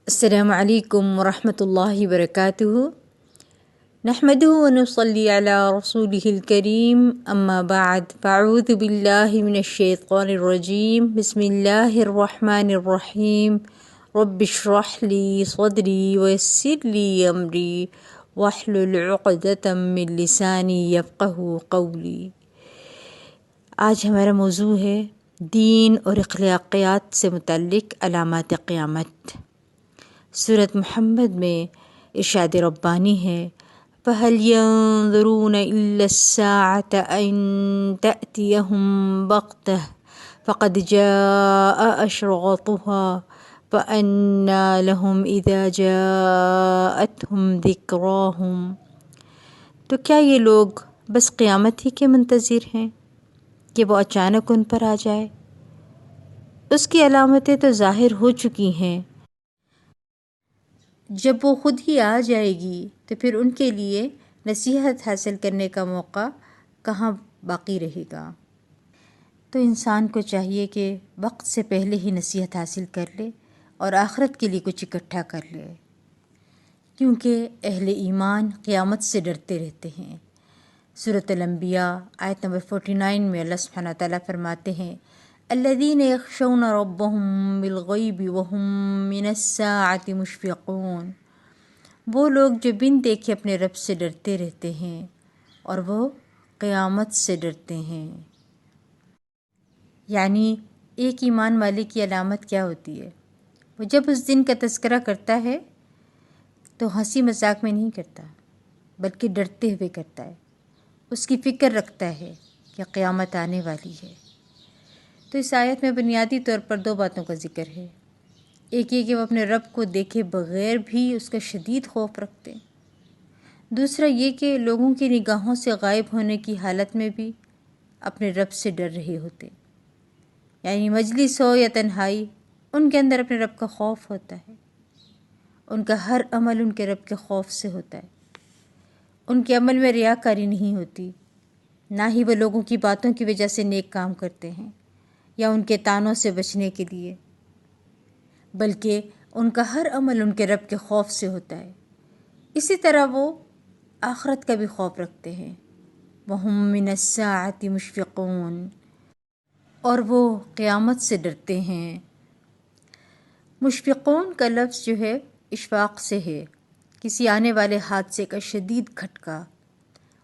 السلام علیکم ورحمۃ اللہ وبرکاتہ۔ نحمده ونصلی علی رسولہ الکریم، اما بعد فاعوذ باللہ من الشیطان الرجیم، بسم اللہ الرحمن الرحیم۔ رب اشرح لی صدری ویسر لی امری واحلل عقدۃ من لسانی یفقہوا قولی۔ آج ہمارا موضوع ہے دین اور اخلاقیات سے متعلق علامات قیامت۔ سورۃ محمد میں ارشاد ربانی ہے، فَهَلْ يَنظُرُونَ إِلَّا السَّاعَةَ أَن تَأْتِيَهُم بَغْتَةً فَقَدْ جَاءَ أَشْرَاطُهَا فَأَنَّىٰ لَهُمْ إِذَا جَاءَتْهُمْ ذِكْرَاهُمْ۔ تو کیا یہ لوگ بس قیامت ہی کے منتظر ہیں کہ وہ اچانک ان پر آ جائے؟ اس کی علامتیں تو ظاہر ہو چکی ہیں۔ جب وہ خود ہی آ جائے گی تو پھر ان کے لیے نصیحت حاصل کرنے کا موقع کہاں باقی رہے گا؟ تو انسان کو چاہیے کہ وقت سے پہلے ہی نصیحت حاصل کر لے اور آخرت کے لیے کچھ اکٹھا کر لے، کیونکہ اہل ایمان قیامت سے ڈرتے رہتے ہیں۔ سورۃ الانبیاء آیت نمبر 49 میں اللہ سبحانہ تعالیٰ فرماتے ہیں، الذین یخشون ربهم بالغیب وهم من الساعة مشفقون۔ وہ لوگ جو بن دیکھے اپنے رب سے ڈرتے رہتے ہیں اور وہ قیامت سے ڈرتے ہیں۔ یعنی ایک ایمان والے کی علامت کیا ہوتی ہے؟ وہ جب اس دن کا تذکرہ کرتا ہے تو ہنسی مذاق میں نہیں کرتا، بلکہ ڈرتے ہوئے کرتا ہے، اس کی فکر رکھتا ہے کہ قیامت آنے والی ہے۔ تو اس آیت میں بنیادی طور پر دو باتوں کا ذکر ہے۔ ایک یہ کہ وہ اپنے رب کو دیکھے بغیر بھی اس کا شدید خوف رکھتے ہیں۔ دوسرا یہ کہ لوگوں کی نگاہوں سے غائب ہونے کی حالت میں بھی اپنے رب سے ڈر رہے ہوتے، یعنی مجلس ہو یا تنہائی، ان کے اندر اپنے رب کا خوف ہوتا ہے۔ ان کا ہر عمل ان کے رب کے خوف سے ہوتا ہے۔ ان کے عمل میں ریاکاری نہیں ہوتی، نہ ہی وہ لوگوں کی باتوں کی وجہ سے نیک کام کرتے ہیں یا ان کے طعنوں سے بچنے کے لیے، بلکہ ان کا ہر عمل ان کے رب کے خوف سے ہوتا ہے۔ اسی طرح وہ آخرت کا بھی خوف رکھتے ہیں، وَهُم مِّنَ السَّاعَةِ مُشْفِقُونَ، اور وہ قیامت سے ڈرتے ہیں۔ مشفقون کا لفظ جو ہے اشفاق سے ہے، کسی آنے والے حادثے کا شدید کھٹکا۔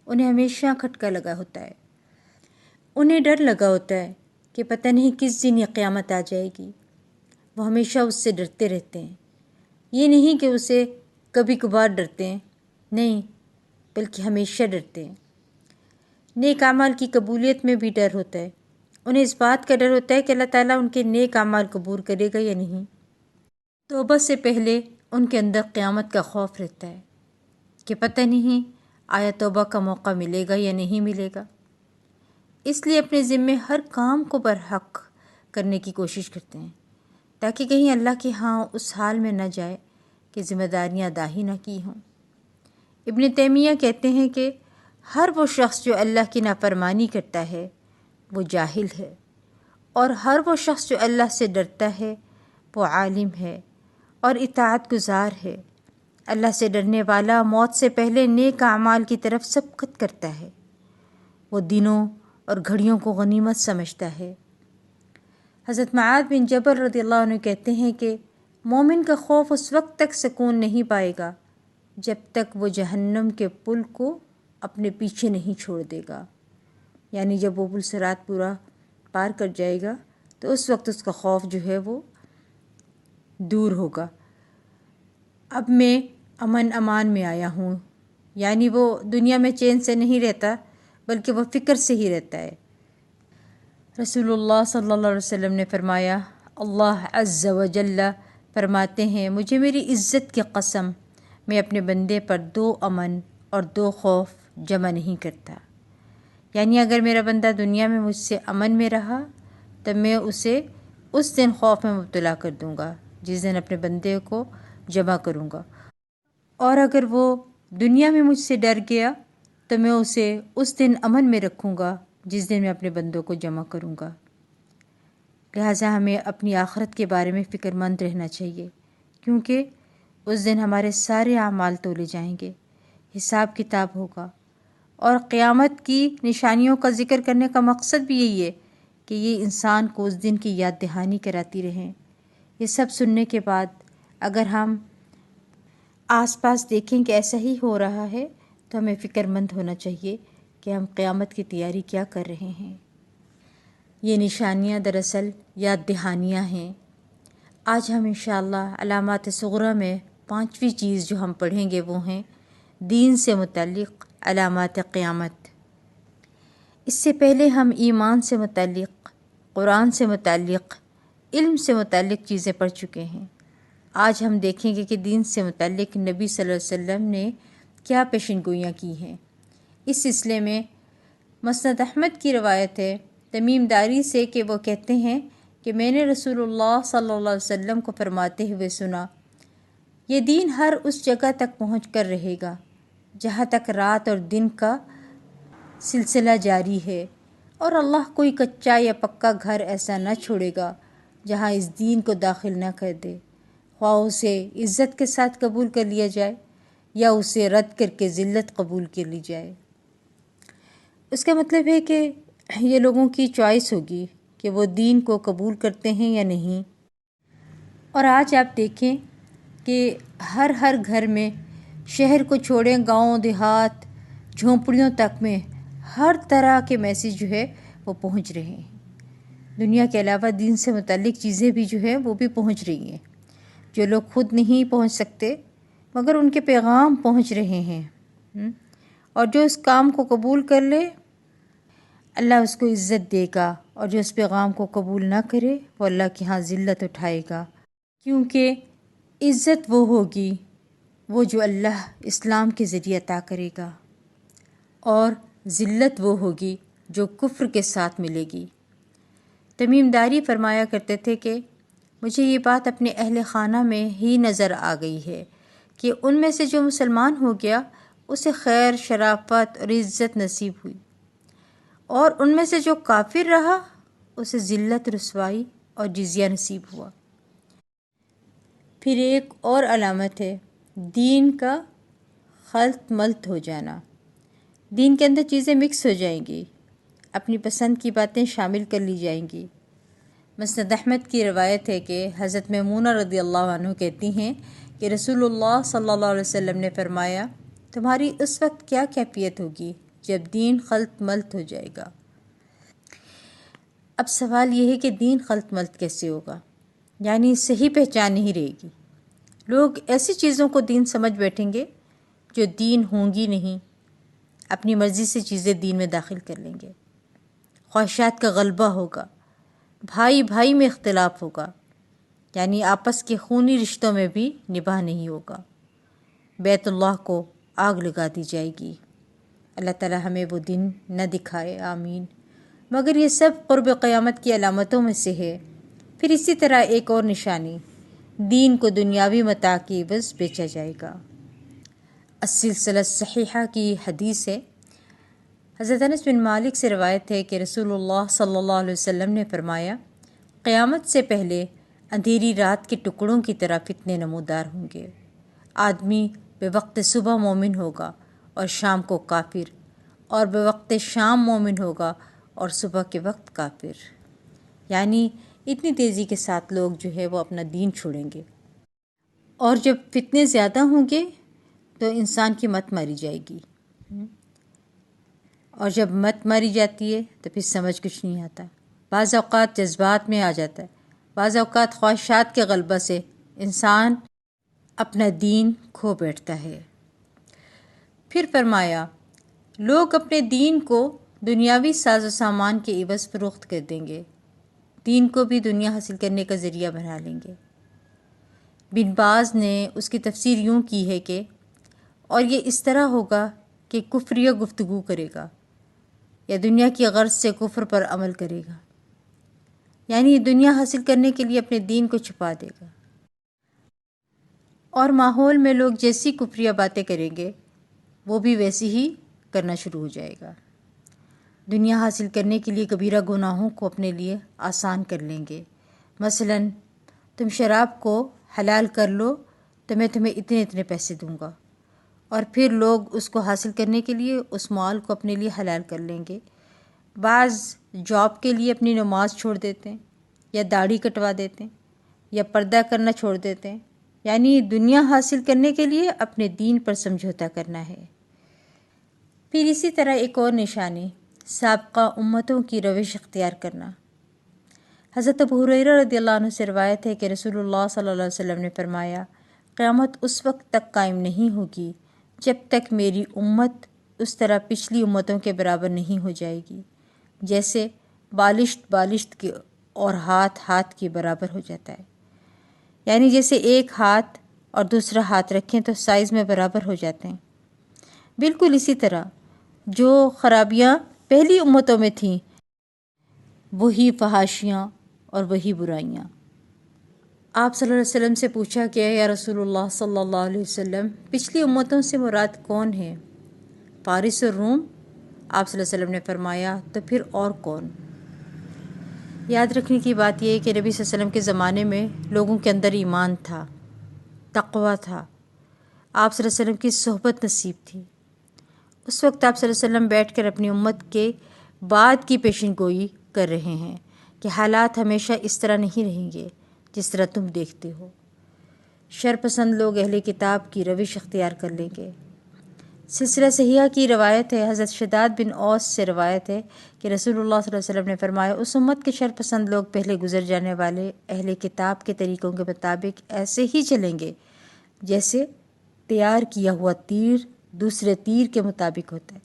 انہیں ہمیشہ کھٹکا لگا ہوتا ہے، انہیں ڈر لگا ہوتا ہے کہ پتہ نہیں کس دن یہ قیامت آ جائے گی۔ وہ ہمیشہ اس سے ڈرتے رہتے ہیں۔ یہ نہیں کہ اسے کبھی کبھار ڈرتے ہیں، نہیں، بلکہ ہمیشہ ڈرتے ہیں۔ نیک اعمال کی قبولیت میں بھی ڈر ہوتا ہے۔ انہیں اس بات کا ڈر ہوتا ہے کہ اللہ تعالیٰ ان کے نیک اعمال قبول کرے گا یا نہیں۔ توبہ سے پہلے ان کے اندر قیامت کا خوف رہتا ہے کہ پتہ نہیں آیا توبہ کا موقع ملے گا یا نہیں ملے گا۔ اس لیے اپنے ذمے ہر کام کو برحق کرنے کی کوشش کرتے ہیں، تاکہ کہیں اللہ کے ہاں اس حال میں نہ جائے کہ ذمہ داریاں ادا ہی نہ کی ہوں۔ ابن تیمیہ کہتے ہیں کہ ہر وہ شخص جو اللہ کی نافرمانی کرتا ہے وہ جاہل ہے، اور ہر وہ شخص جو اللہ سے ڈرتا ہے وہ عالم ہے اور اطاعت گزار ہے۔ اللہ سے ڈرنے والا موت سے پہلے نیک اعمال کی طرف سبقت کرتا ہے، وہ دنوں اور گھڑیوں کو غنیمت سمجھتا ہے۔ حضرت معاذ بن جبل رضی اللہ عنہ کہتے ہیں کہ مومن کا خوف اس وقت تک سکون نہیں پائے گا جب تک وہ جہنم کے پل کو اپنے پیچھے نہیں چھوڑ دے گا، یعنی جب وہ پل صراط پورا پار کر جائے گا تو اس وقت اس کا خوف جو ہے وہ دور ہوگا۔ اب میں امن امان میں آیا ہوں، یعنی وہ دنیا میں چین سے نہیں رہتا بلکہ وہ فکر سے ہی رہتا ہے۔ رسول اللہ صلی اللہ علیہ وسلم نے فرمایا، اللہ عز و جل فرماتے ہیں، مجھے میری عزت کی قسم، میں اپنے بندے پر 2 امن اور 2 خوف جمع نہیں کرتا۔ یعنی اگر میرا بندہ دنیا میں مجھ سے امن میں رہا تب میں اسے اس دن خوف میں مبتلا کر دوں گا جس دن اپنے بندے کو جمع کروں گا، اور اگر وہ دنیا میں مجھ سے ڈر گیا تو میں اسے اس دن امن میں رکھوں گا جس دن میں اپنے بندوں کو جمع کروں گا۔ لہٰذا ہمیں اپنی آخرت کے بارے میں فکر مند رہنا چاہیے کیونکہ اس دن ہمارے سارے اعمال تولے جائیں گے، حساب کتاب ہوگا۔ اور قیامت کی نشانیوں کا ذکر کرنے کا مقصد بھی یہی ہے کہ یہ انسان کو اس دن کی یاد دہانی کراتی رہیں۔ یہ سب سننے کے بعد اگر ہم آس پاس دیکھیں کہ ایسا ہی ہو رہا ہے تو ہمیں فکر مند ہونا چاہیے کہ ہم قیامت کی تیاری کیا کر رہے ہیں۔ یہ نشانیاں دراصل یاد دہانیاں ہیں۔ آج ہم انشاءاللہ علامات صغریٰ میں 5ویں چیز جو ہم پڑھیں گے وہ ہیں دین سے متعلق علامات قیامت۔ اس سے پہلے ہم ایمان سے متعلق، قرآن سے متعلق، علم سے متعلق چیزیں پڑھ چکے ہیں۔ آج ہم دیکھیں گے کہ دین سے متعلق نبی صلی اللہ علیہ وسلم نے کیا پیشن گوئیاں کی ہیں۔ اس سلسلے میں مسند احمد کی روایت ہے تمیم داری سے کہ وہ کہتے ہیں کہ میں نے رسول اللہ صلی اللہ علیہ وسلم کو فرماتے ہوئے سنا، یہ دین ہر اس جگہ تک پہنچ کر رہے گا جہاں تک رات اور دن کا سلسلہ جاری ہے، اور اللہ کوئی کچا یا پکا گھر ایسا نہ چھوڑے گا جہاں اس دین کو داخل نہ کر دے، خواہ اسے عزت کے ساتھ قبول کر لیا جائے یا اسے رد کر کے ذلت قبول کر لی جائے۔ اس کا مطلب ہے کہ یہ لوگوں کی چوائس ہوگی کہ وہ دین کو قبول کرتے ہیں یا نہیں۔ اور آج آپ دیکھیں کہ ہر گھر میں، شہر کو چھوڑیں گاؤں دیہات جھونپڑیوں تک میں ہر طرح کے میسیج جو ہے وہ پہنچ رہے ہیں۔ دنیا کے علاوہ دین سے متعلق چیزیں بھی جو ہے وہ بھی پہنچ رہی ہیں، جو لوگ خود نہیں پہنچ سکتے مگر ان کے پیغام پہنچ رہے ہیں۔ اور جو اس کام کو قبول کر لے اللہ اس کو عزت دے گا، اور جو اس پیغام کو قبول نہ کرے وہ اللہ کے ہاں ذلت اٹھائے گا، کیونکہ عزت وہ ہوگی وہ جو اللہ اسلام کے ذریعے عطا کرے گا، اور ذلت وہ ہوگی جو کفر کے ساتھ ملے گی۔ تمیم داری فرمایا کرتے تھے کہ مجھے یہ بات اپنے اہل خانہ میں ہی نظر آ گئی ہے کہ ان میں سے جو مسلمان ہو گیا اسے خیر، شرافت اور عزت نصیب ہوئی، اور ان میں سے جو کافر رہا اسے ذلت، رسوائی اور جزیہ نصیب ہوا۔ پھر ایک اور علامت ہے دین کا خلط ملط ہو جانا۔ دین کے اندر چیزیں مکس ہو جائیں گی، اپنی پسند کی باتیں شامل کر لی جائیں گی۔ مسند احمد کی روایت ہے کہ حضرت میمونہ رضی اللہ عنہ کہتی ہیں کہ رسول اللہ صلی اللہ علیہ وسلم نے فرمایا، تمہاری اس وقت کیا کیفیت ہوگی جب دین خلط ملط ہو جائے گا۔ اب سوال یہ ہے کہ دین خلط ملط کیسے ہوگا؟ یعنی صحیح پہچان نہیں رہے گی، لوگ ایسی چیزوں کو دین سمجھ بیٹھیں گے جو دین ہوں گی نہیں، اپنی مرضی سے چیزیں دین میں داخل کر لیں گے، خواہشات کا غلبہ ہوگا، بھائی بھائی میں اختلاف ہوگا، یعنی آپس کے خونی رشتوں میں بھی نباہ نہیں ہوگا، بیت اللہ کو آگ لگا دی جائے گی۔ اللہ تعالی ہمیں وہ دن نہ دکھائے، آمین۔ مگر یہ سب قرب قیامت کی علامتوں میں سے ہے۔ پھر اسی طرح ایک اور نشانی، دین کو دنیاوی متاع کی عوض بیچا جائے گا۔ السلسلہ صحیحہ کی حدیث ہے، حضرت انس بن مالک سے روایت ہے کہ رسول اللہ صلی اللہ علیہ وسلم نے فرمایا، قیامت سے پہلے اندھیری رات کے ٹکڑوں کی طرح فتنے نمودار ہوں گے۔ آدمی بے وقت صبح مومن ہوگا اور شام کو کافر، اور بے وقت شام مومن ہوگا اور صبح کے وقت کافر۔ یعنی اتنی تیزی کے ساتھ لوگ جو ہے وہ اپنا دین چھوڑیں گے، اور جب فتنے زیادہ ہوں گے تو انسان کی مت ماری جائے گی، اور جب مت ماری جاتی ہے تو پھر سمجھ کچھ نہیں آتا، بعض اوقات جذبات میں آ جاتا ہے، بعض اوقات خواہشات کے غلبہ سے انسان اپنا دین کھو بیٹھتا ہے۔ پھر فرمایا، لوگ اپنے دین کو دنیاوی ساز و سامان کے عوض فروخت کر دیں گے، دین کو بھی دنیا حاصل کرنے کا ذریعہ بنا لیں گے۔ بن باز نے اس کی تفسیر یوں کی ہے کہ اور یہ اس طرح ہوگا کہ کفریہ گفتگو کرے گا یا دنیا کی غرض سے کفر پر عمل کرے گا، یعنی دنیا حاصل کرنے کے لیے اپنے دین کو چھپا دے گا، اور ماحول میں لوگ جیسی کفریہ باتیں کریں گے وہ بھی ویسی ہی کرنا شروع ہو جائے گا۔ دنیا حاصل کرنے کے لیے کبیرہ گناہوں کو اپنے لیے آسان کر لیں گے۔ مثلا تم شراب کو حلال کر لو تو میں تمہیں اتنے اتنے پیسے دوں گا، اور پھر لوگ اس کو حاصل کرنے کے لیے اس مال کو اپنے لیے حلال کر لیں گے۔ بعض جاب کے لیے اپنی نماز چھوڑ دیتے ہیں، یا داڑھی کٹوا دیتے ہیں، یا پردہ کرنا چھوڑ دیتے ہیں، یعنی دنیا حاصل کرنے کے لیے اپنے دین پر سمجھوتا کرنا ہے۔ پھر اسی طرح ایک اور نشانی سابقہ امتوں کی روش اختیار کرنا۔ حضرت ابو ہریرہ رضی اللہ عنہ سے روایت ہے کہ رسول اللہ صلی اللہ علیہ وسلم نے فرمایا، قیامت اس وقت تک قائم نہیں ہوگی جب تک میری امت اس طرح پچھلی امتوں کے برابر نہیں ہو جائے گی، جیسے بالشت بالشت کے اور ہاتھ ہاتھ کے برابر ہو جاتا ہے، یعنی جیسے ایک ہاتھ اور دوسرا ہاتھ رکھیں تو سائز میں برابر ہو جاتے ہیں۔ بالکل اسی طرح جو خرابیاں پہلی امتوں میں تھیں وہی فحاشیاں اور وہی برائیاں۔ آپ صلی اللہ علیہ وسلم سے پوچھا کہ یا رسول اللہ صلی اللہ علیہ وسلم، پچھلی امتوں سے مراد کون ہے؟ فارس اور روم؟ آپ صلی اللہ علیہ وسلم نے فرمایا تو پھر اور کون؟ یاد رکھنے کی بات یہ ہے کہ نبی صلی اللہ علیہ وسلم کے زمانے میں لوگوں کے اندر ایمان تھا، تقویٰ تھا، آپ صلی اللہ علیہ وسلم کی صحبت نصیب تھی۔ اس وقت آپ صلی اللہ علیہ وسلم بیٹھ کر اپنی امت کے بعد کی پیشن گوئی کر رہے ہیں کہ حالات ہمیشہ اس طرح نہیں رہیں گے جس طرح تم دیکھتے ہو۔ شر پسند لوگ اہل کتاب کی روش اختیار کر لیں گے۔ سلسلہ صحیحہ کی روایت ہے، حضرت شداد بن اوس سے روایت ہے کہ رسول اللہ صلی اللہ علیہ وسلم نے فرمایا، اس امت کے شر پسند لوگ پہلے گزر جانے والے اہل کتاب کے طریقوں کے مطابق ایسے ہی چلیں گے جیسے تیار کیا ہوا تیر دوسرے تیر کے مطابق ہوتا ہے،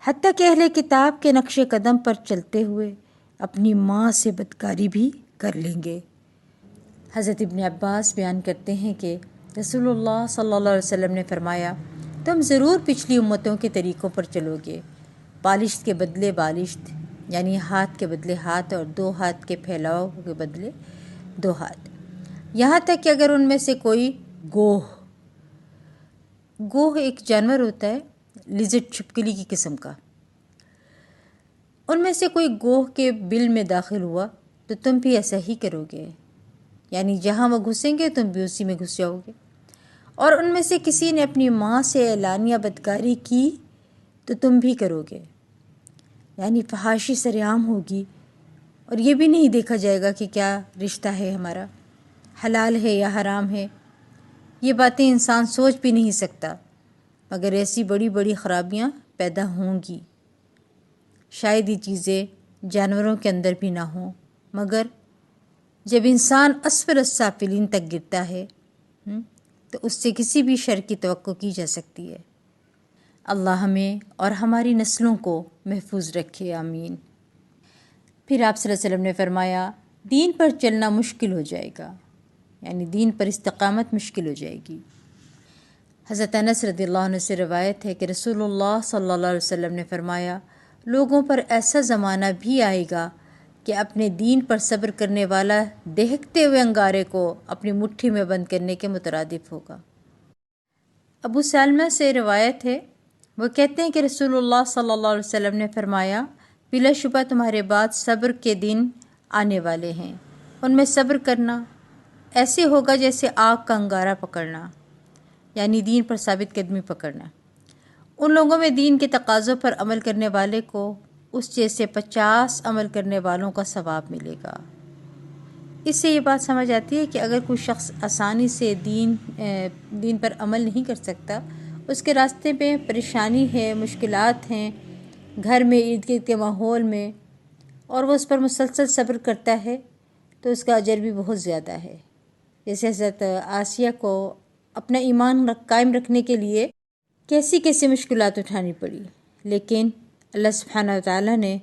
حتیٰ کہ اہل کتاب کے نقش قدم پر چلتے ہوئے اپنی ماں سے بدکاری بھی کر لیں گے۔ حضرت ابن عباس بیان کرتے ہیں کہ رسول اللہ صلی اللہ علیہ وسلم نے فرمایا، تم ضرور پچھلی امتوں کے طریقوں پر چلو گے، بالشت کے بدلے بالشت، یعنی ہاتھ کے بدلے ہاتھ، اور دو ہاتھ کے پھیلاؤ کے بدلے دو ہاتھ، یہاں تک کہ اگر ان میں سے کوئی گوہ ایک جانور ہوتا ہے لزرڈ چھپکلی کی قسم کا، ان میں سے کوئی گوہ کے بل میں داخل ہوا تو تم بھی ایسا ہی کرو گے، یعنی جہاں وہ گھسیں گے تم بھی اسی میں گھس جاؤ گے۔ اور ان میں سے کسی نے اپنی ماں سے اعلانیہ بدکاری کی تو تم بھی کرو گے، یعنی فحاشی سرعام ہوگی، اور یہ بھی نہیں دیکھا جائے گا کہ کیا رشتہ ہے ہمارا، حلال ہے یا حرام ہے۔ یہ باتیں انسان سوچ بھی نہیں سکتا، مگر ایسی بڑی بڑی خرابیاں پیدا ہوں گی۔ شاید یہ چیزیں جانوروں کے اندر بھی نہ ہوں، مگر جب انسان اسفل السافلین تک گرتا ہے تو اس سے کسی بھی شر کی توقع کی جا سکتی ہے۔ اللہ ہمیں اور ہماری نسلوں کو محفوظ رکھے، آمین۔ پھر آپ صلی اللہ علیہ وسلم نے فرمایا، دین پر چلنا مشکل ہو جائے گا، یعنی دین پر استقامت مشکل ہو جائے گی۔ حضرت انس رضی اللہ عنہ سے روایت ہے کہ رسول اللہ صلی اللہ علیہ وسلم نے فرمایا، لوگوں پر ایسا زمانہ بھی آئے گا کہ اپنے دین پر صبر کرنے والا دہکتے ہوئے انگارے کو اپنی مٹھی میں بند کرنے کے مترادف ہوگا۔ ابو سلمہ سے روایت ہے، وہ کہتے ہیں کہ رسول اللہ صلی اللہ علیہ وسلم نے فرمایا، بلا شبہ تمہارے بعد صبر کے دن آنے والے ہیں، ان میں صبر کرنا ایسے ہوگا جیسے آگ کا انگارہ پکڑنا، یعنی دین پر ثابت قدمی پکڑنا۔ ان لوگوں میں دین کے تقاضوں پر عمل کرنے والے کو اس جیسے 50 عمل کرنے والوں کا ثواب ملے گا۔ اس سے یہ بات سمجھ آتی ہے کہ اگر کوئی شخص آسانی سے دین پر عمل نہیں کر سکتا، اس کے راستے میں پریشانی ہے، مشکلات ہیں، گھر میں ارد گرد کے ماحول میں، اور وہ اس پر مسلسل صبر کرتا ہے تو اس کا اجر بھی بہت زیادہ ہے۔ جیسے حضرت آسیہ کو اپنا ایمان قائم رکھنے کے لیے کیسی کیسی مشکلات اٹھانی پڑی، لیکن اللہ سبحانہ وتعالیٰ نے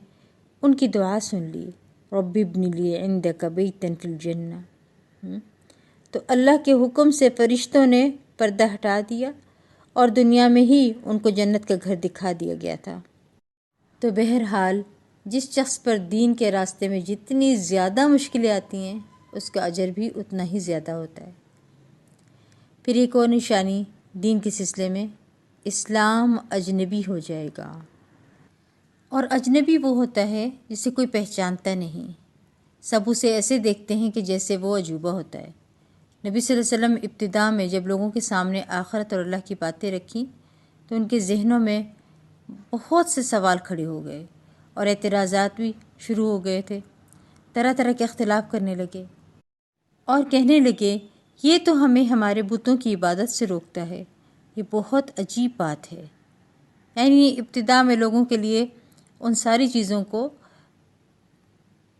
ان کی دعا سن لی، رب ابن لی عندک بیتا فی الجنہ۔ تو اللہ کے حکم سے فرشتوں نے پردہ ہٹا دیا اور دنیا میں ہی ان کو جنت کا گھر دکھا دیا گیا تھا۔ تو بہرحال جس شخص پر دین کے راستے میں جتنی زیادہ مشکلیں آتی ہیں اس کا اجر بھی اتنا ہی زیادہ ہوتا ہے۔ پھر ایک اور نشانی دین کے سلسلے میں، اسلام اجنبی ہو جائے گا، اور اجنبی وہ ہوتا ہے جسے کوئی پہچانتا نہیں، سب اسے ایسے دیکھتے ہیں کہ جیسے وہ عجوبہ ہوتا ہے۔ نبی صلی اللہ علیہ وسلم ابتدا میں جب لوگوں کے سامنے آخرت اور اللہ کی باتیں رکھیں تو ان کے ذہنوں میں بہت سے سوال کھڑے ہو گئے اور اعتراضات بھی شروع ہو گئے تھے. طرح طرح کے اختلاف کرنے لگے اور کہنے لگے یہ تو ہمیں ہمارے بتوں کی عبادت سے روکتا ہے. یہ بہت عجیب بات ہے. یعنی ابتدا میں لوگوں کے لیے ان ساری چیزوں کو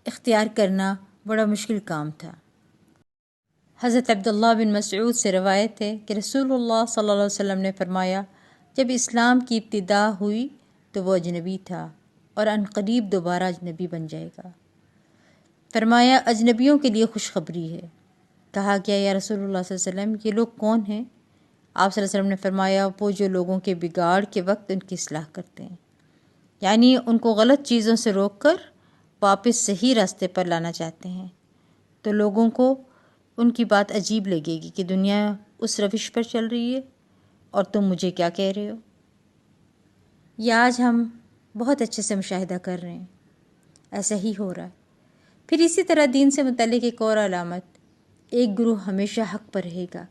اختیار کرنا بڑا مشکل کام تھا. حضرت عبداللہ بن مسعود سے روایت ہے کہ رسول اللہ صلی اللہ علیہ وسلم نے فرمایا جب اسلام کی ابتدا ہوئی تو وہ اجنبی تھا اور عنقریب دوبارہ اجنبی بن جائے گا. فرمایا اجنبیوں کے لیے خوشخبری ہے. کہا گیا یا رسول اللہ صلی اللہ علیہ وسلم یہ لوگ کون ہیں؟ آپ صلی اللہ علیہ وسلم نے فرمایا وہ جو لوگوں کے بگاڑ کے وقت ان کی اصلاح کرتے ہیں، یعنی ان کو غلط چیزوں سے روک کر واپس صحیح راستے پر لانا چاہتے ہیں. تو لوگوں کو ان کی بات عجیب لگے گی کہ دنیا اس روش پر چل رہی ہے اور تم مجھے کیا کہہ رہے ہو. یہ آج ہم بہت اچھے سے مشاہدہ کر رہے ہیں، ایسا ہی ہو رہا ہے. پھر اسی طرح دین سے متعلق ایک اور علامت، ایک گروہ ہمیشہ حق پر رہے گا.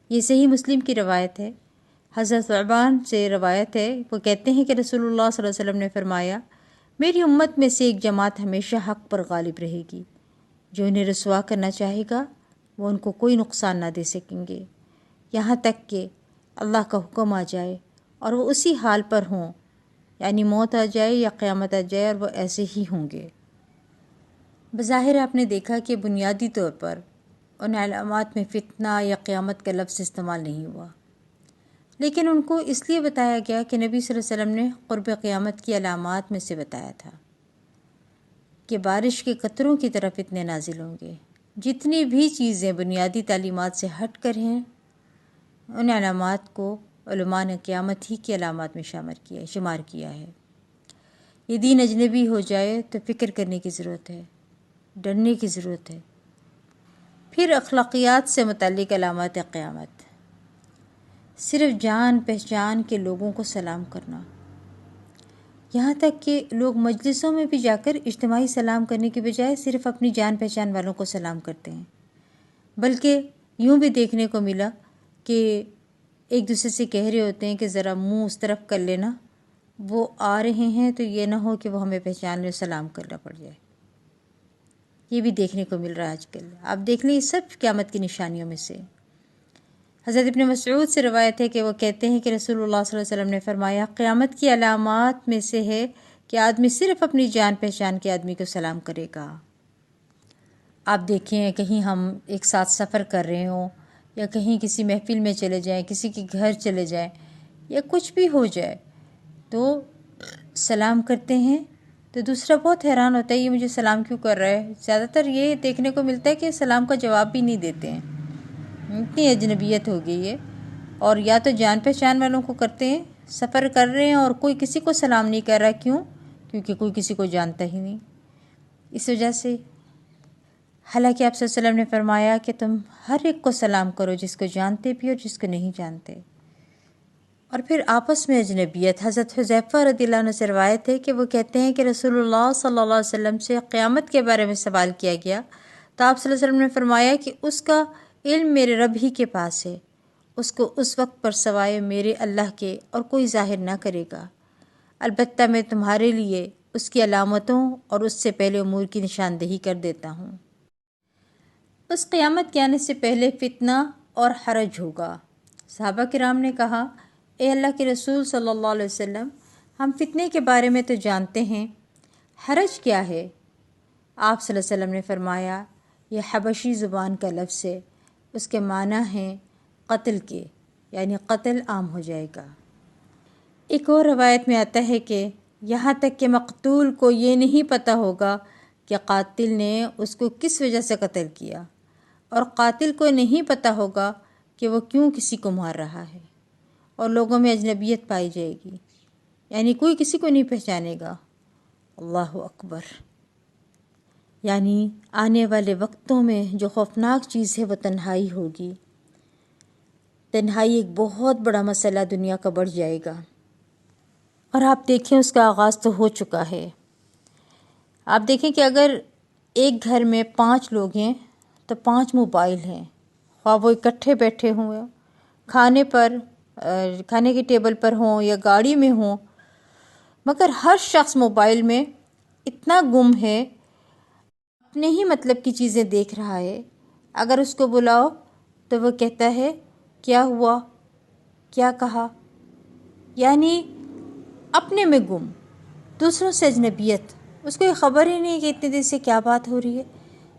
یہ صحیح مسلم کی روایت ہے. حضرت ثعبان سے روایت ہے، وہ کہتے ہیں کہ رسول اللہ صلی اللہ علیہ وسلم نے فرمایا میری امت میں سے ایک جماعت ہمیشہ حق پر غالب رہے گی. جو انہیں رسوا کرنا چاہے گا وہ ان کو کوئی نقصان نہ دے سکیں گے یہاں تک کہ اللہ کا حکم آ جائے اور وہ اسی حال پر ہوں، یعنی موت آ جائے یا قیامت آ جائے اور وہ ایسے ہی ہوں گے. بظاہر آپ نے دیکھا کہ بنیادی طور پر ان علامات میں فتنہ یا قیامت کا لفظ استعمال نہیں ہوا، لیکن ان کو اس لیے بتایا گیا کہ نبی صلی اللہ علیہ وسلم نے قرب قیامت کی علامات میں سے بتایا تھا کہ بارش کے قطروں کی طرف فتنے نازل ہوں گے. جتنی بھی چیزیں بنیادی تعلیمات سے ہٹ کر ہیں ان علامات کو علماء نے قیامت ہی کی علامات میں شمار کیا ہے. یہ دین اجنبی ہو جائے تو فکر کرنے کی ضرورت ہے، ڈرنے کی ضرورت ہے. پھر اخلاقیات سے متعلق علامات قیامت، صرف جان پہچان کے لوگوں کو سلام کرنا، یہاں تک کہ لوگ مجلسوں میں بھی جا کر اجتماعی سلام کرنے کی بجائے صرف اپنی جان پہچان والوں کو سلام کرتے ہیں. بلکہ یوں بھی دیکھنے کو ملا کہ ایک دوسرے سے کہہ رہے ہوتے ہیں کہ ذرا منہ اس طرف کر لینا، وہ آ رہے ہیں تو یہ نہ ہو کہ وہ ہمیں پہچان لے سلام کرنا پڑ جائے. یہ بھی دیکھنے کو مل رہا ہے آج کل. آپ دیکھ لیں یہ سب قیامت کی نشانیوں میں سے. حضرت ابن مسعود سے روایت ہے کہ وہ کہتے ہیں کہ رسول اللہ صلی اللہ علیہ وسلم نے فرمایا قیامت کی علامات میں سے ہے کہ آدمی صرف اپنی جان پہچان کے آدمی کو سلام کرے گا. آپ دیکھیں کہیں ہم ایک ساتھ سفر کر رہے ہوں یا کہیں کسی محفل میں چلے جائیں، کسی کے گھر چلے جائیں یا کچھ بھی ہو جائے تو سلام کرتے ہیں تو دوسرا بہت حیران ہوتا ہے یہ مجھے سلام کیوں کر رہا ہے. زیادہ تر یہ دیکھنے کو ملتا ہے کہ سلام کا جواب بھی نہیں دیتے ہیں. اتنی اجنبیت ہو گئی ہے. اور یا تو جان پہچان والوں کو کرتے ہیں، سفر کر رہے ہیں اور کوئی کسی کو سلام نہیں کر رہا. کیوں؟ کیونکہ کوئی کسی کو جانتا ہی نہیں. اس وجہ سے حالانکہ آپ صلی اللہ علیہ وسلم نے فرمایا کہ تم ہر ایک کو سلام کرو، جس کو جانتے بھی اور جس کو نہیں جانتے. اور پھر آپس میں اجنبیت، حضرت حذیفہ رضی اللہ عنہ سے روایت ہے کہ وہ کہتے ہیں کہ رسول اللہ صلی اللہ علیہ وسلم سے قیامت کے بارے میں سوال کیا گیا تو آپ صلی اللہ علیہ وسلم نے فرمایا کہ اس کا علم میرے رب ہی کے پاس ہے، اس کو اس وقت پر سوائے میرے اللہ کے اور کوئی ظاہر نہ کرے گا. البتہ میں تمہارے لیے اس کی علامتوں اور اس سے پہلے امور کی نشاندہی کر دیتا ہوں. اس قیامت کے آنے سے پہلے فتنہ اور حرج ہوگا. صحابہ کرام نے کہا اے اللہ کے رسول صلی اللہ علیہ وسلم، ہم فتنے کے بارے میں تو جانتے ہیں، حرج کیا ہے؟ آپ صلی اللہ علیہ وسلم نے فرمایا یہ حبشی زبان کا لفظ ہے، اس کے معنی ہیں قتل کے، یعنی قتل عام ہو جائے گا. ایک اور روایت میں آتا ہے کہ یہاں تک کہ مقتول کو یہ نہیں پتہ ہوگا کہ قاتل نے اس کو کس وجہ سے قتل کیا، اور قاتل کو نہیں پتہ ہوگا کہ وہ کیوں کسی کو مار رہا ہے. اور لوگوں میں اجنبیت پائی جائے گی، یعنی کوئی کسی کو نہیں پہچانے گا. اللہ اکبر. یعنی آنے والے وقتوں میں جو خوفناک چیز ہے وہ تنہائی ہوگی. تنہائی ایک بہت بڑا مسئلہ دنیا کا بڑھ جائے گا. اور آپ دیکھیں اس کا آغاز تو ہو چکا ہے. آپ دیکھیں کہ اگر ایک گھر میں 5 لوگ ہیں تو 5 موبائل ہیں، خواہ وہ اکٹھے بیٹھے ہوں، کھانے کی ٹیبل پر ہوں یا گاڑی میں ہوں، مگر ہر شخص موبائل میں اتنا گم ہے، اپنے ہی مطلب کی چیزیں دیکھ رہا ہے۔ اگر اس کو بلاؤ تو وہ کہتا ہے کیا ہوا، کیا کہا، یعنی اپنے میں گم، دوسروں سے اجنبیت۔ اس کو یہ خبر ہی نہیں کہ اتنے دیر سے کیا بات ہو رہی ہے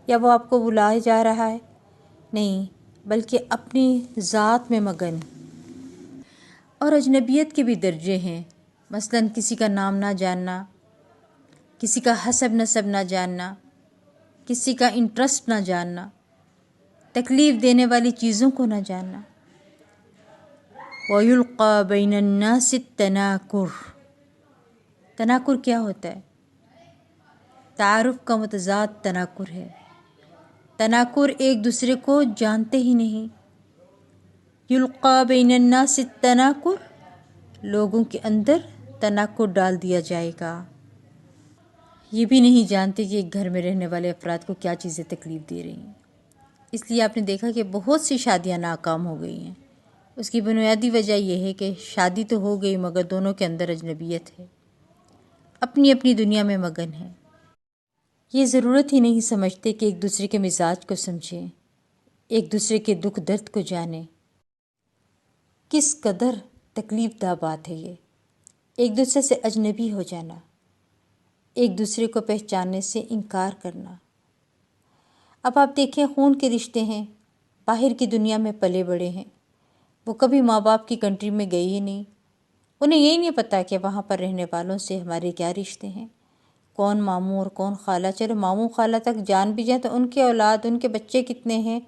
یا وہ آپ کو بلائے جا رہا ہے، نہیں، بلکہ اپنی ذات میں مگن۔ اور اجنبیت کے بھی درجے ہیں، مثلا کسی کا نام نہ جاننا، کسی کا حسب نسب نہ جاننا، کسی کا انٹرسٹ نہ جاننا، تکلیف دینے والی چیزوں کو نہ جاننا۔ وَيُلْقَى بَيْنَ النَّاسِ التَّنَاكُرُ۔ تناکر کیا ہوتا ہے؟ تعارف کا متضاد تناکر ہے۔ تناکر ایک دوسرے کو جانتے ہی نہیں۔ یلقا بین الناس التناکر، لوگوں کے اندر تناکر ڈال دیا جائے گا۔ یہ بھی نہیں جانتے کہ ایک گھر میں رہنے والے افراد کو کیا چیزیں تکلیف دے رہی ہیں۔ اس لیے آپ نے دیکھا کہ بہت سی شادیاں ناکام ہو گئی ہیں۔ اس کی بنیادی وجہ یہ ہے کہ شادی تو ہو گئی مگر دونوں کے اندر اجنبیت ہے، اپنی اپنی دنیا میں مگن ہے۔ یہ ضرورت ہی نہیں سمجھتے کہ ایک دوسرے کے مزاج کو سمجھیں، ایک دوسرے کے دکھ درد کو جانیں۔ کس قدر تکلیف دہ بات ہے یہ، ایک دوسرے سے اجنبی ہو جانا، ایک دوسرے کو پہچاننے سے انکار کرنا۔ اب آپ دیکھیں، خون کے رشتے ہیں، باہر کی دنیا میں پلے بڑے ہیں، وہ کبھی ماں باپ کی کنٹری میں گئی ہی نہیں، انہیں یہی نہیں پتہ کہ وہاں پر رہنے والوں سے ہمارے کیا رشتے ہیں، کون ماموں اور کون خالہ۔ چلو ماموں خالہ تک جان بھی جائیں تو ان کے اولاد، ان کے بچے کتنے ہیں،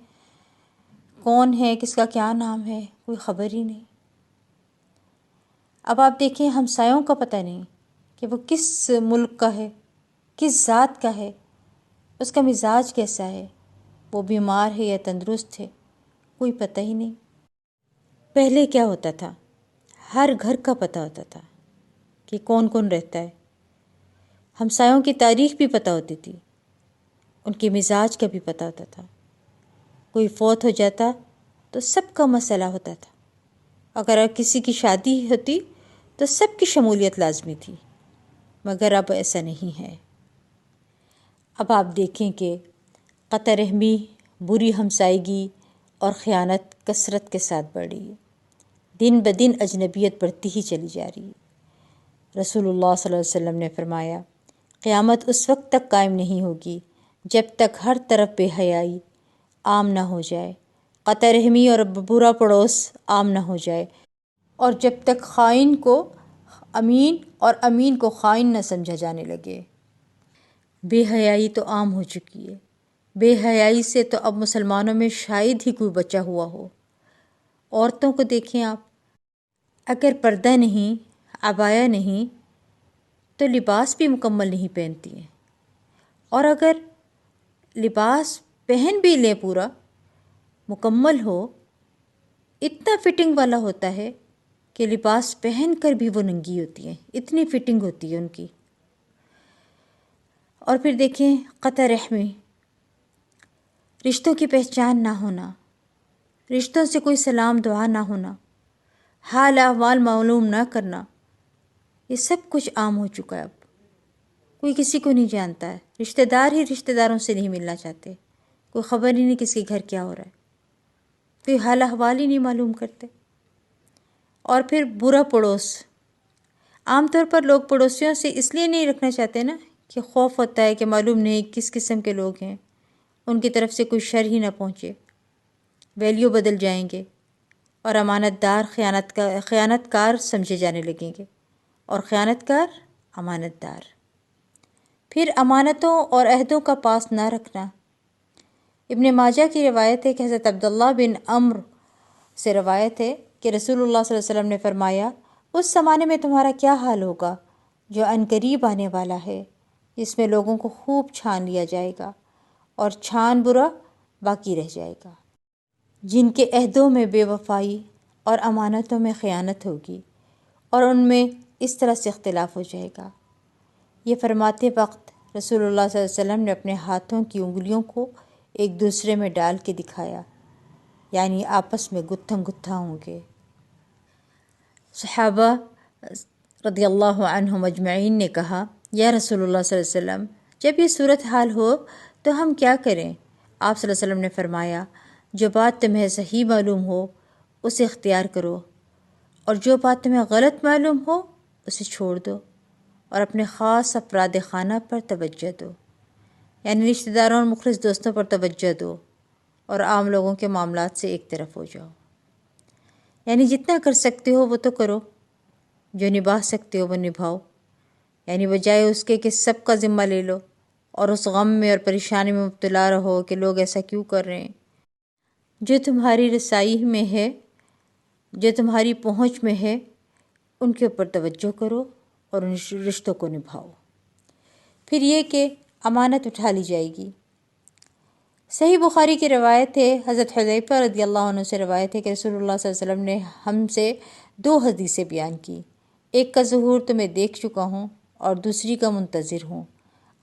کون ہے، کس کا کیا نام ہے، کوئی خبر ہی نہیں۔ اب آپ دیکھیں، ہمسایوں کا پتہ نہیں کہ وہ کس ملک کا ہے، کس ذات کا ہے، اس کا مزاج کیسا ہے، وہ بیمار ہے یا تندرست ہے، کوئی پتہ ہی نہیں۔ پہلے کیا ہوتا تھا؟ ہر گھر کا پتہ ہوتا تھا کہ کون کون رہتا ہے، ہمسایوں کی تاریخ بھی پتہ ہوتی تھی، ان کے مزاج کا بھی پتہ ہوتا تھا۔ کوئی فوت ہو جاتا تو سب کا مسئلہ ہوتا تھا، اگر کسی کی شادی ہوتی تو سب کی شمولیت لازمی تھی، مگر اب ایسا نہیں ہے۔ اب آپ دیکھیں کہ قطع رحمی، بری ہمسائیگی اور خیانت کثرت کے ساتھ بڑھ رہی ہے، دن بدن اجنبیت بڑھتی ہی چلی جا رہی ہے۔ رسول اللہ صلی اللہ علیہ وسلم نے فرمایا، قیامت اس وقت تک قائم نہیں ہوگی جب تک ہر طرف بے حیائی عام نہ ہو جائے، قطع رحمی اور برا پڑوس عام نہ ہو جائے، اور جب تک خائن کو امین اور امین کو خائن نہ سمجھا جانے لگے۔ بے حیائی تو عام ہو چکی ہے، بے حیائی سے تو اب مسلمانوں میں شاید ہی کوئی بچا ہوا ہو۔ عورتوں کو دیکھیں آپ، اگر پردہ نہیں، عبایا نہیں تو لباس بھی مکمل نہیں پہنتی ہیں، اور اگر لباس پہن بھی لیں پورا مکمل ہو، اتنا فٹنگ والا ہوتا ہے کہ لباس پہن کر بھی وہ ننگی ہوتی ہیں، اتنی فٹنگ ہوتی ہے ان کی۔ اور پھر دیکھیں قطع رحمی، رشتوں کی پہچان نہ ہونا، رشتوں سے کوئی سلام دعا نہ ہونا، حال احوال معلوم نہ کرنا، یہ سب کچھ عام ہو چکا ہے۔ اب کوئی کسی کو نہیں جانتا ہے، رشتہ دار ہی رشتہ داروں سے نہیں ملنا چاہتے، کوئی خبر ہی نہیں کس کے گھر کیا ہو رہا ہے، کوئی حال احوال ہی نہیں معلوم کرتے۔ اور پھر برا پڑوس، عام طور پر لوگ پڑوسیوں سے اس لیے نہیں رکھنا چاہتے نا کہ خوف ہوتا ہے کہ معلوم نہیں کس قسم کے لوگ ہیں، ان کی طرف سے کوئی شر ہی نہ پہنچے، ویلیو بدل جائیں گے اور امانت دار خیانت کار سمجھے جانے لگیں گے، اور خیانت کار امانت دار۔ پھر امانتوں اور عہدوں کا پاس نہ رکھنا۔ ابن ماجہ کی روایت ہے کہ حضرت عبداللہ بن عمرو سے روایت ہے کہ رسول اللہ صلی اللہ علیہ وسلم نے فرمایا، اس زمانے میں تمہارا کیا حال ہوگا جو عنقریب آنے والا ہے، جس میں لوگوں کو خوب چھان لیا جائے گا اور چھان برا باقی رہ جائے گا، جن کے عہدوں میں بے وفائی اور امانتوں میں خیانت ہوگی، اور ان میں اس طرح سے اختلاف ہو جائے گا۔ یہ فرماتے وقت رسول اللہ صلی اللہ علیہ وسلم نے اپنے ہاتھوں کی انگلیوں کو ایک دوسرے میں ڈال کے دکھایا یعنی آپس میں گتھم گتھا ہوں گے۔ صحابہ رضی اللہ عنہم اجمعین نے کہا، یا رسول اللہ صلی اللہ علیہ وسلم، جب یہ صورتحال ہو تو ہم کیا کریں؟ آپ صلی اللہ علیہ وسلم نے فرمایا، جو بات تمہیں صحیح معلوم ہو اسے اختیار کرو، اور جو بات تمہیں غلط معلوم ہو اسے چھوڑ دو، اور اپنے خاص افراد خانہ پر توجہ دو، یعنی رشتہ داروں اور مخلص دوستوں پر توجہ دو، اور عام لوگوں کے معاملات سے ایک طرف ہو جاؤ۔ یعنی جتنا کر سکتے ہو وہ تو کرو، جو نبھا سکتے ہو وہ نبھاؤ، یعنی بجائے اس کے کہ سب کا ذمہ لے لو اور اس غم میں اور پریشانی میں مبتلا رہو کہ لوگ ایسا کیوں کر رہے ہیں۔ جو تمہاری رسائی میں ہے، جو تمہاری پہنچ میں ہے، ان کے اوپر توجہ کرو اور ان رشتوں کو نبھاؤ۔ پھر یہ کہ امانت اٹھا لی جائے گی۔ صحیح بخاری کی روایت ہے، حضرت حذیفہ رضی اللہ عنہ سے روایت ہے کہ رسول اللہ صلی اللہ علیہ وسلم نے ہم سے 2 حدیثیں بیان کی، ایک کا ظہور تو میں دیکھ چکا ہوں اور دوسری کا منتظر ہوں۔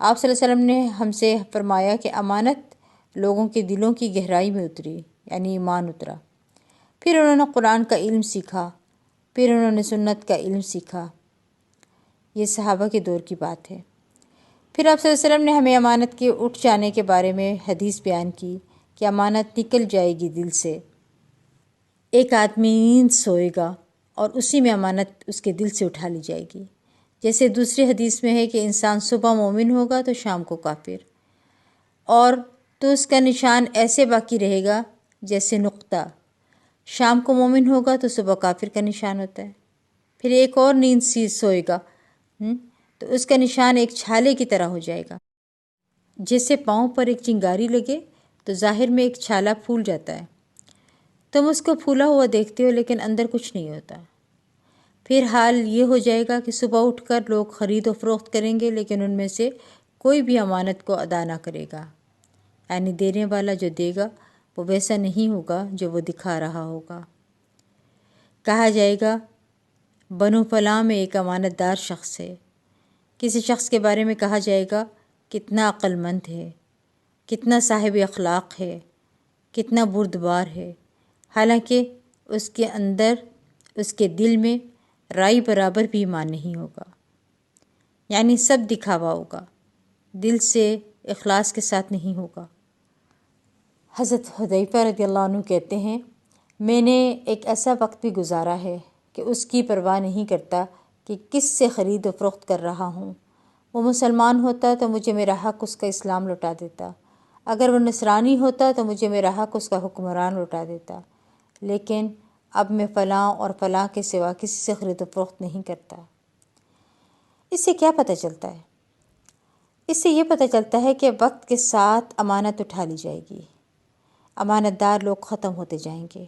آپ صلی اللہ علیہ وسلم نے ہم سے فرمایا کہ امانت لوگوں کے دلوں کی گہرائی میں اتری، یعنی ایمان اترا۔ پھر انہوں نے قرآن کا علم سیکھا، پھر انہوں نے سنت کا علم سیکھا۔ یہ صحابہ کے دور کی بات ہے۔ پھر آپ صلی اللہ علیہ وسلم نے ہمیں امانت کے اٹھ جانے کے بارے میں حدیث بیان کی کہ امانت نکل جائے گی دل سے۔ ایک آدمی نیند سوئے گا اور اسی میں امانت اس کے دل سے اٹھا لی جائے گی، جیسے دوسری حدیث میں ہے کہ انسان صبح مومن ہوگا تو شام کو کافر، اور تو اس کا نشان ایسے باقی رہے گا جیسے نقطہ، شام کو مومن ہوگا تو صبح کافر کا نشان ہوتا ہے۔ پھر ایک اور نیند سوئے گا تو اس کا نشان ایک چھالے کی طرح ہو جائے گا، جیسے پاؤں پر ایک چنگاری لگے تو ظاہر میں ایک چھالا پھول جاتا ہے، تم اس کو پھولا ہوا دیکھتے ہو لیکن اندر کچھ نہیں ہوتا۔ پھر حال یہ ہو جائے گا کہ صبح اٹھ کر لوگ خرید و فروخت کریں گے لیکن ان میں سے کوئی بھی امانت کو ادا نہ کرے گا، یعنی دینے والا جو دے گا وہ ویسا نہیں ہوگا جو وہ دکھا رہا ہوگا۔ کہا جائے گا بنو فلاں میں ایک امانت دار شخص ہے، کسی شخص کے بارے میں کہا جائے گا کتنا عقل مند ہے، کتنا صاحب اخلاق ہے، کتنا بردبار ہے، حالانکہ اس کے اندر، اس کے دل میں رائی برابر بھی ایمان نہیں ہوگا، یعنی سب دکھاوا ہوگا، دل سے اخلاص کے ساتھ نہیں ہوگا۔ حضرت حذیفہ رضی اللہ عنہ کہتے ہیں، میں نے ایک ایسا وقت بھی گزارا ہے کہ اس کی پرواہ نہیں کرتا کہ کس سے خرید و فروخت کر رہا ہوں، وہ مسلمان ہوتا تو مجھے میرا حق اس کا اسلام لوٹا دیتا، اگر وہ نصرانی ہوتا تو مجھے میرا حق اس کا حکمران لوٹا دیتا، لیکن اب میں فلاں اور فلاں کے سوا کسی سے خرید و فروخت نہیں کرتا۔ اس سے کیا پتہ چلتا ہے؟ اس سے یہ پتہ چلتا ہے کہ وقت کے ساتھ امانت اٹھا لی جائے گی، امانت دار لوگ ختم ہوتے جائیں گے،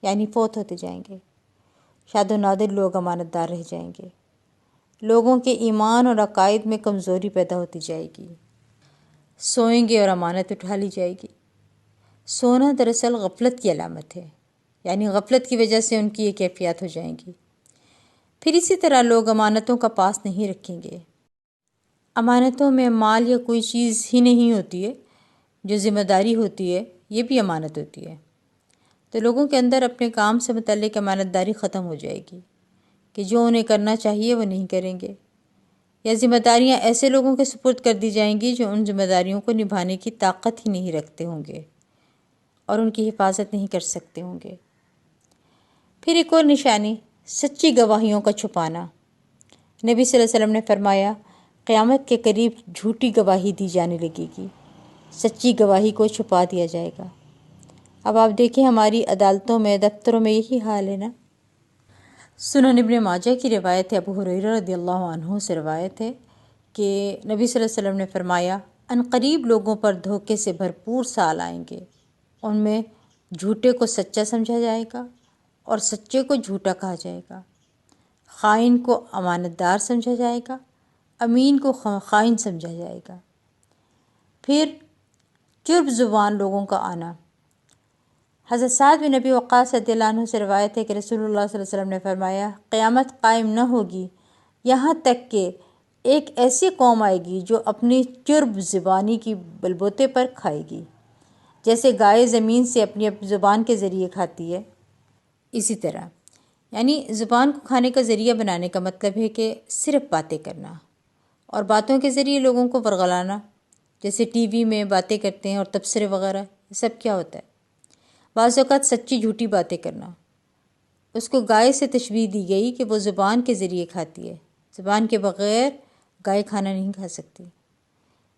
یعنی فوت ہوتے جائیں گے، شاد و نادر لوگ امانت دار رہ جائیں گے، لوگوں کے ایمان اور عقائد میں کمزوری پیدا ہوتی جائے گی، سوئیں گے اور امانت اٹھا لی جائے گی۔ سونا دراصل غفلت کی علامت ہے، یعنی غفلت کی وجہ سے ان کی یہ کیفیات ہو جائیں گی۔ پھر اسی طرح لوگ امانتوں کا پاس نہیں رکھیں گے۔ امانتوں میں مال یا کوئی چیز ہی نہیں ہوتی ہے، جو ذمہ داری ہوتی ہے یہ بھی امانت ہوتی ہے، تو لوگوں کے اندر اپنے کام سے متعلق امانت داری ختم ہو جائے گی کہ جو انہیں کرنا چاہیے وہ نہیں کریں گے، یا ذمہ داریاں ایسے لوگوں کے سپرد کر دی جائیں گی جو ان ذمہ داریوں کو نبھانے کی طاقت ہی نہیں رکھتے ہوں گے اور ان کی حفاظت نہیں کر سکتے ہوں گے۔ پھر ایک اور نشانی سچی گواہیوں کا چھپانا۔ نبی صلی اللہ علیہ وسلم نے فرمایا، قیامت کے قریب جھوٹی گواہی دی جانے لگے گی، سچی گواہی کو چھپا دیا جائے گا۔ اب آپ دیکھیں ہماری عدالتوں میں، دفتروں میں یہی حال ہے نا۔ سنن ابن ماجہ کی روایت ہے، ابو ہریرہ رضی اللہ عنہ سے روایت ہے کہ نبی صلی اللہ علیہ وسلم نے فرمایا، ان قریب لوگوں پر دھوکے سے بھرپور سال آئیں گے، ان میں جھوٹے کو سچا سمجھا جائے گا اور سچے کو جھوٹا کہا جائے گا، خائن کو امانت دار سمجھا جائے گا، امین کو خائن سمجھا جائے گا۔ پھر چرب زبان لوگوں کا آنا۔ حضرت سعد بن نبی وقاص رضی اللہ عنہ سے روایت ہے کہ رسول اللہ صلی اللہ علیہ وسلم نے فرمایا، قیامت قائم نہ ہوگی یہاں تک کہ ایک ایسی قوم آئے گی جو اپنی چرب زبانی کی بلبوتے پر کھائے گی، جیسے گائے زمین سے اپنی زبان کے ذریعے کھاتی ہے، اسی طرح یعنی زبان کو کھانے کا ذریعہ بنانے کا مطلب ہے کہ صرف باتیں کرنا اور باتوں کے ذریعے لوگوں کو ورغلانا، جیسے ٹی وی میں باتیں کرتے ہیں اور تبصرے وغیرہ، یہ سب کیا ہوتا ہے؟ بعض اوقات سچی جھوٹی باتیں کرنا۔ اس کو گائے سے تشبیہ دی گئی کہ وہ زبان کے ذریعے کھاتی ہے، زبان کے بغیر گائے کھانا نہیں کھا سکتی۔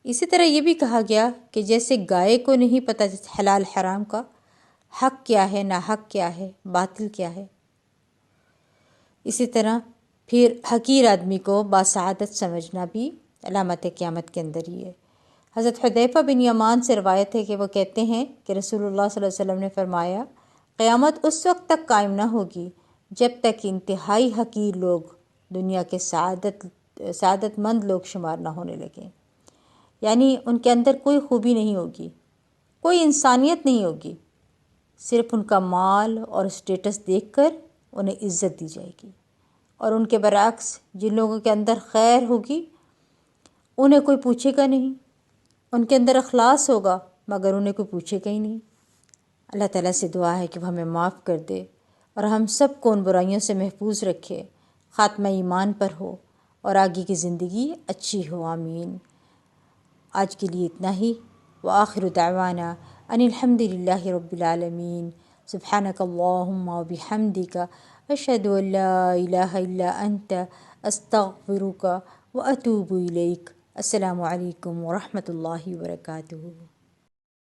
اسی طرح یہ بھی کہا گیا کہ جیسے گائے کو نہیں پتہ حلال حرام کا، حق کیا ہے ناحق کیا ہے، باطل کیا ہے، اسی طرح پھر حقیر آدمی کو باسعادت سمجھنا بھی علامت قیامت کے اندر ہی ہے۔ حضرت حذیفہ بن یمان سے روایت ہے کہ وہ کہتے ہیں کہ رسول اللہ صلی اللہ علیہ وسلم نے فرمایا، قیامت اس وقت تک قائم نہ ہوگی جب تک انتہائی حقیر لوگ دنیا کے سعادت مند لوگ شمار نہ ہونے لگیں، یعنی ان کے اندر کوئی خوبی نہیں ہوگی، کوئی انسانیت نہیں ہوگی، صرف ان کا مال اور اسٹیٹس دیکھ کر انہیں عزت دی جائے گی، اور ان کے برعکس جن لوگوں کے اندر خیر ہوگی انہیں کوئی پوچھے گا نہیں، ان کے اندر اخلاص ہوگا مگر انہیں کوئی پوچھے گا ہی نہیں۔ اللہ تعالیٰ سے دعا ہے کہ وہ ہمیں معاف کر دے اور ہم سب کو ان برائیوں سے محفوظ رکھے، خاتمہ ایمان پر ہو اور آگے کی زندگی اچھی ہو، آمین۔ آج کے لیے اتنا ہی، وآخر دعوانا ان الحمد للہ رب العالمین، سبحانک اللہم وبحمدک، اشہد ان لا الہ الا انت، استغفرک واتوب الیک۔ السلام علیکم ورحمۃ اللہ وبرکاتہ۔